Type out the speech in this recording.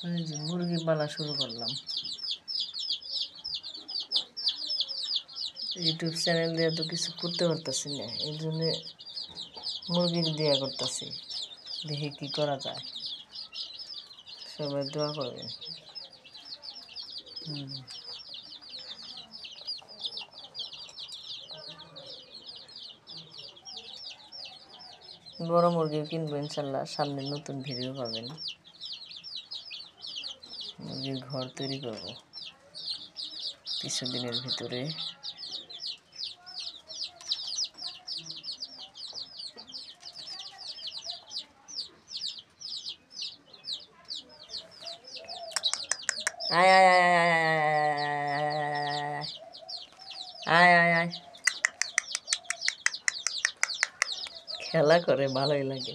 এই যে মুরগি পালা শুরু করলাম। ইউটিউব চ্যানেল দিয়ে তো কিছু করতে পারতেছি না, এই জন্য মুরগি দিয়া করতেছি। দেখি কি করা যায়, সবাই দোয়া করবেন। বড় মুরগিও কিনবো ইনশাল্লাহ, সামনে নতুন ভিডিও পাবেন। মুরগির ঘর তৈরি করব কিছুদিনের ভিতরে। আয় আয় আয় আয় আয় আয় আয়, খেলা করে ভালোই লাগে।